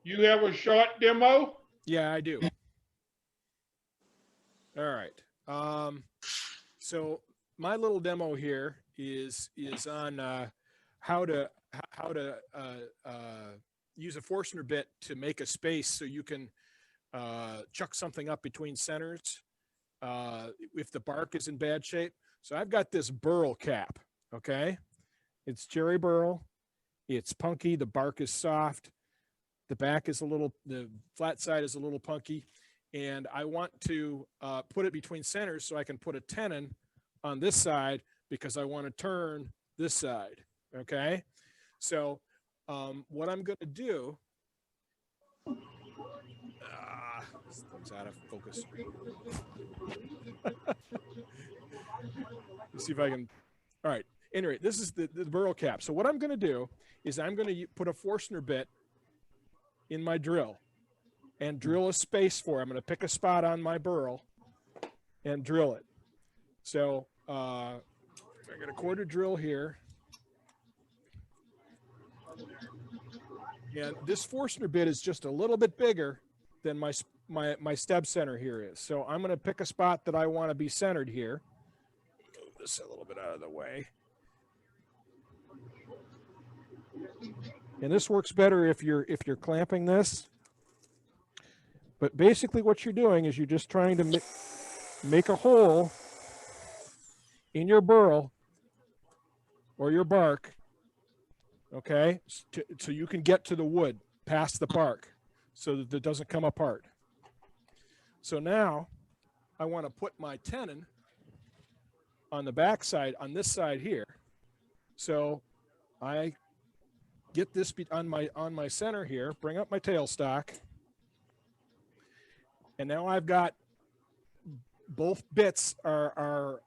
You have a short demo? Yeah, I do. All right. So my little demo here is on how to use a Forstner bit to make a space so you can chuck something up between centers if the bark is in bad shape. So I've got this burl cap. Okay, it's cherry burl. It's punky. The bark is soft. The back is the flat side is a little punky. And I want to put it between centers so I can put a tenon on this side because I want to turn this side. Okay. So what I'm going to do, this thing's out of focus. Let's see if I can. All right. Anyway, this is the burl cap. So what I'm going to do is I'm going to put a Forstner bit in my drill and drill a space for it. I'm going to pick a spot on my burl and drill it. So I got a quarter drill here. And this Forstner bit is just a little bit bigger than my stub center here is. So I'm going to pick a spot that I want to be centered here. Move this a little bit out of the way. And this works better if you're clamping this. But basically what you're doing is you're just trying to make a hole in your burl or your bark, okay, so you can get to the wood past the bark so that it doesn't come apart. So now I want to put my tenon on the back side, on this side here. So I get this on my center here, bring up my tailstock, and now I've got both bits are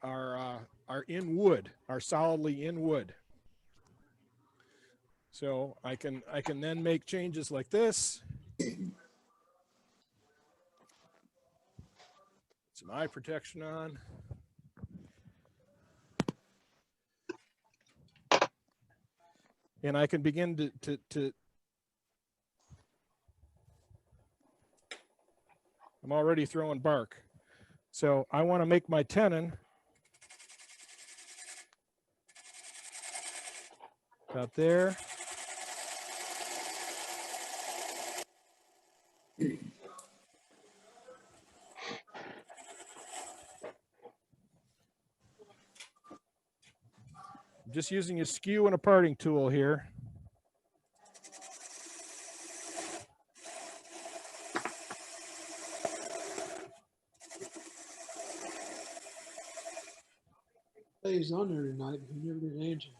in wood, are solidly in wood. So I can then make changes like this. Some eye protection on. And I can begin to I'm already throwing bark. So I want to make my tenon about there. I'm just using a skew and a parting tool here. He's on there tonight, but he never did answer me.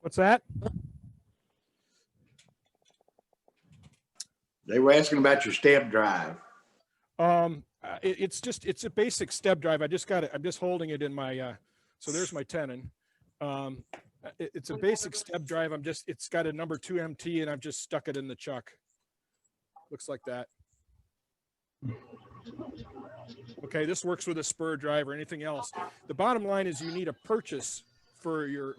What's that? They were asking about your step drive. It's a basic step drive. I just got it. I'm just holding it in my. So there's my tenon. It's a basic step drive. It's got a number 2 MT, and I've just stuck it in the chuck. Looks like that. Okay, this works with a spur drive or anything else. The bottom line is you need a purchase for your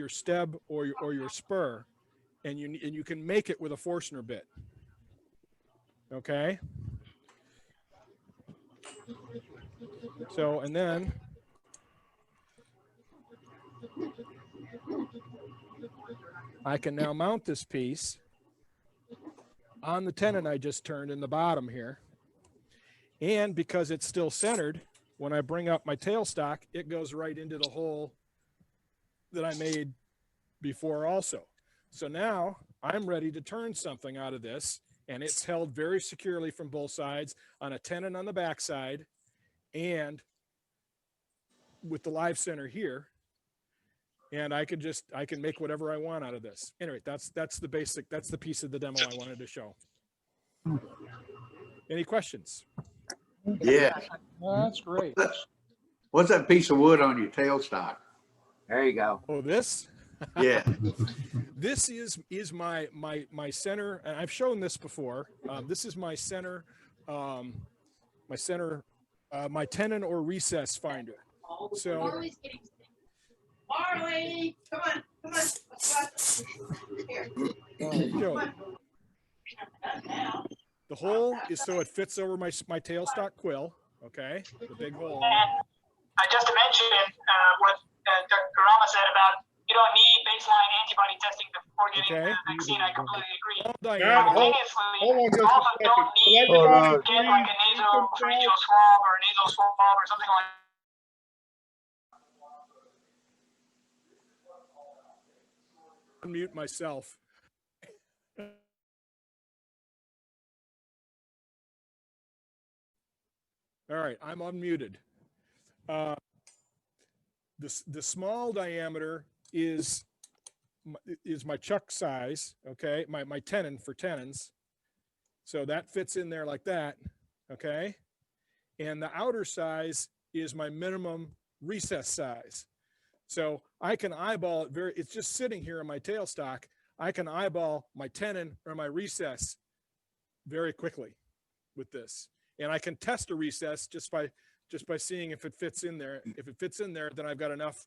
stub or your spur, and you can make it with a Forstner bit. Okay. So and then I can now mount this piece on the tenon I just turned in the bottom here. And because it's still centered, when I bring up my tailstock, it goes right into the hole that I made before also. So now I'm ready to turn something out of this, and it's held very securely from both sides on a tenon on the back side and with the live center here. And I can make whatever I want out of this. Anyway, that's the basic, that's the piece of the demo I wanted to show. Any questions? Yeah. That's great. What's that piece of wood on your tailstock? There you go. Oh, this? Yeah. This is my center, and I've shown this before. This is my center, my tenon or recess finder. So Marley, come on, let's watch Joe. The hole is so it fits over my tailstock quill. Okay, the big hole. I just mentioned what Dr. Karama said about you don't need baseline antibody testing before getting the vaccine. I completely agree. Matt, hold on just a also second. don't need Hold on. to get like a nasopharyngeal swab or a nasal swab or something like that. Unmute myself. All right, I'm unmuted. The small diameter is my chuck size, okay? My tenon for tenons. So that fits in there like that, okay? And the outer size is my minimum recess size. So I can eyeball it it's just sitting here in my tailstock. I can eyeball my tenon or my recess very quickly with this. And I can test a recess just by seeing if it fits in there. If it fits in there, then I've got enough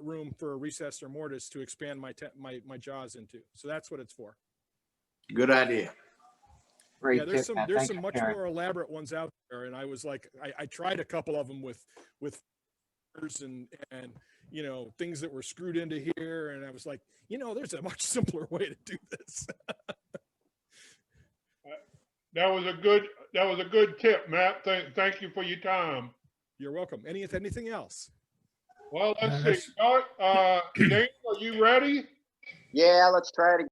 room for a recess or mortise to expand my jaws into. So that's what it's for. Good idea. Great Yeah, there's tip, some Matt. there's Thanks some for much sharing. more elaborate ones out there, and I was like, I tried a couple of them with and you know, things that were screwed into here, and I was like, you know, there's a much simpler way to do this. That was a good tip, Matt. Thank you for your time. You're welcome. Anything else? Well, let's see. Dane, are you ready? Yeah, let's try it again.